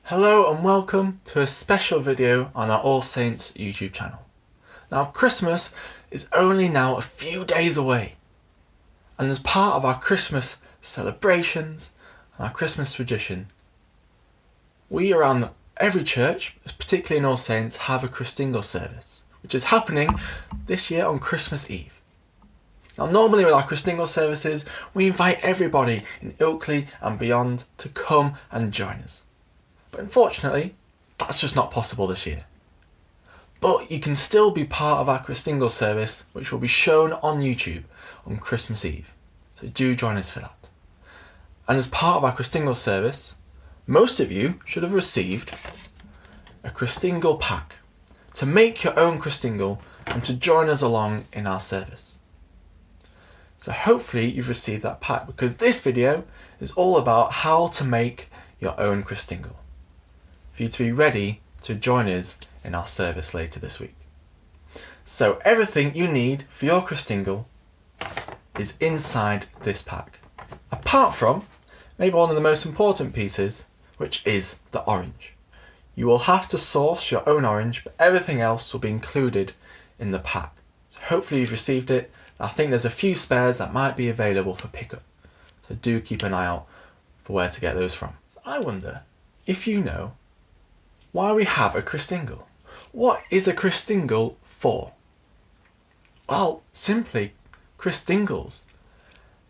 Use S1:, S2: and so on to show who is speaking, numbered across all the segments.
S1: Hello and welcome to a special video on our All Saints YouTube channel. Now Christmas is only now a few days away, and as part of our Christmas celebrations and our Christmas tradition, we around every church, particularly in All Saints, have a Christingle service, which is happening this year on Christmas Eve. Now normally with our Christingle services, we invite everybody in Ilkley and beyond to come and join us. But unfortunately, that's just not possible this year. But you can still be part of our Christingle service, which will be shown on YouTube on Christmas Eve. So do join us for that. And as part of our Christingle service, most of you should have received a Christingle pack to make your own Christingle and to join us along in our service. So hopefully you've received that pack, because this video is all about how to make your own Christingle, for you to be ready to join us in our service later this week. So everything you need for your Christingle is inside this pack, apart from maybe one of the most important pieces, which is the orange. You will have to source your own orange, but everything else will be included in the pack. So hopefully you've received it. I think there's a few spares that might be available for pickup, so do keep an eye out for where to get those from. So I wonder if you know why we have a Christingle. What is a Christingle for? Well, simply, Christingles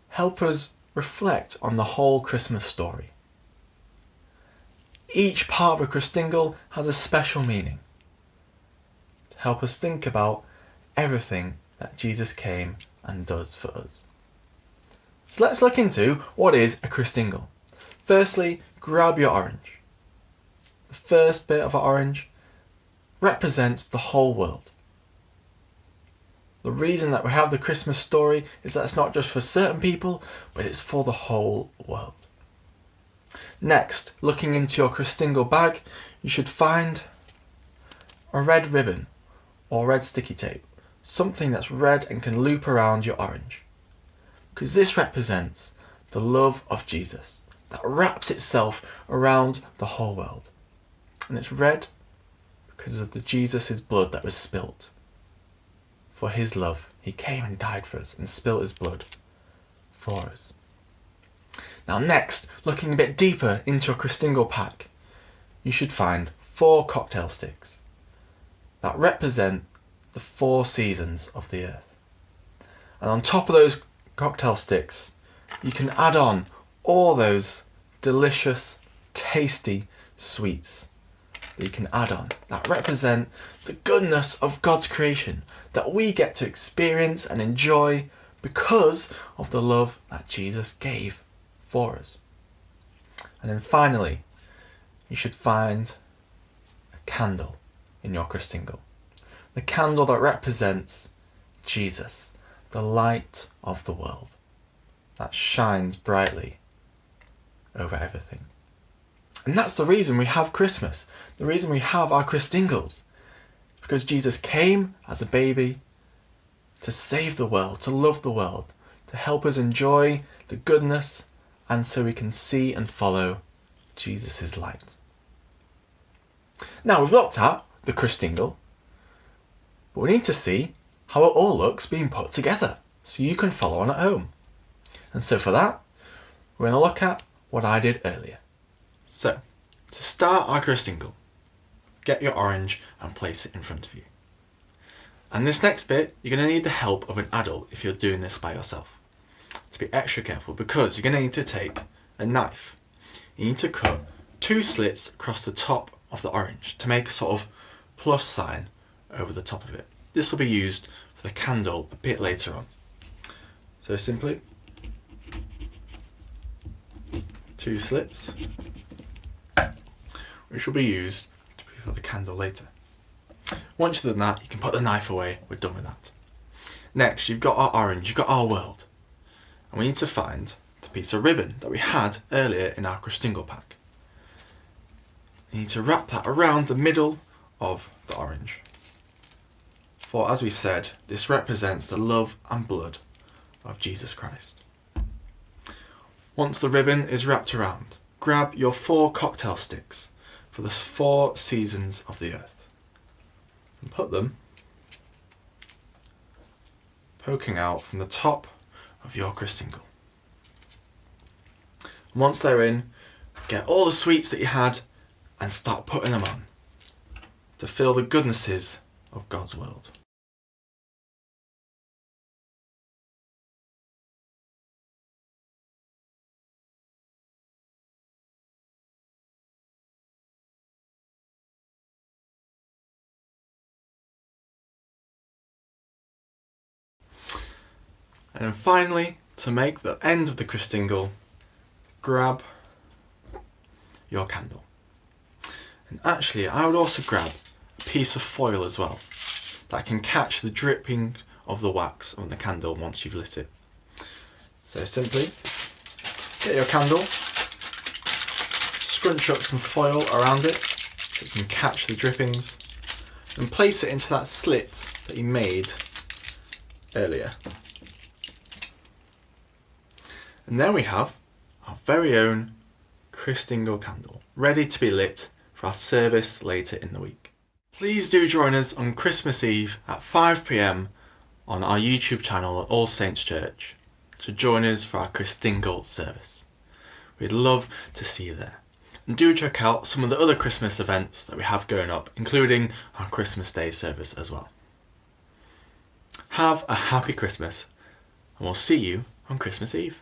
S1: help us reflect on the whole Christmas story. Each part of a Christingle has a special meaning to help us think about everything that Jesus came and does for us. So let's look into what is a Christingle. Firstly, grab your orange. The first bit of orange represents the whole world. The reason that we have the Christmas story is that it's not just for certain people, but it's for the whole world. Next, looking into your Christingle bag, you should find a red ribbon or red sticky tape, something that's red and can loop around your orange, because this represents the love of Jesus that wraps itself around the whole world. And it's red because of Jesus' blood that was spilt. For his love, he came and died for us and spilt his blood for us. Now next, looking a bit deeper into your Christingle pack, you should find 4 cocktail sticks that represent the 4 seasons of the earth. And on top of those cocktail sticks, you can add on all those delicious, tasty sweets that you can add on that represent the goodness of God's creation that we get to experience and enjoy because of the love that Jesus gave for us. And then finally, you should find a candle in your Christingle. The candle that represents Jesus, the light of the world that shines brightly over everything. And that's the reason we have Christmas, the reason we have our Christingles, because Jesus came as a baby to save the world, to love the world, to help us enjoy the goodness, and so we can see and follow Jesus' light. Now we've looked at the Christingle, but we need to see how it all looks being put together so you can follow on at home. And so for that, we're going to look at what I did earlier. So, to start our Christingle, get your orange and place it in front of you. And this next bit, you're going to need the help of an adult if you're doing this by yourself. To be extra careful, because you're going to need to take a knife. You need to cut 2 slits across the top of the orange to make a sort of plus sign over the top of it. This will be used for the candle a bit later on. So simply 2 slits, which will be used for the candle later. Once you've done that, you can put the knife away. We're done with that. Next, you've got our orange, you've got our world. And we need to find the piece of ribbon that we had earlier in our Christingle pack. You need to wrap that around the middle of the orange. For as we said, this represents the love and blood of Jesus Christ. Once the ribbon is wrapped around, grab your 4 cocktail sticks for the 4 seasons of the earth. And put them poking out from the top of your Christingle. And once they're in, get all the sweets that you had and start putting them on to feel the goodnesses of God's world. And then finally, to make the end of the Christingle, grab your candle. And actually, I would also grab a piece of foil as well, that can catch the dripping of the wax on the candle once you've lit it. So simply, get your candle, scrunch up some foil around it so it can catch the drippings, and place it into that slit that you made earlier. And there we have our very own Christingle candle, ready to be lit for our service later in the week. Please do join us on Christmas Eve at 5 p.m. on our YouTube channel at All Saints Church to join us for our Christingle service. We'd love to see you there. And do check out some of the other Christmas events that we have going up, including our Christmas Day service as well. Have a happy Christmas, and we'll see you on Christmas Eve.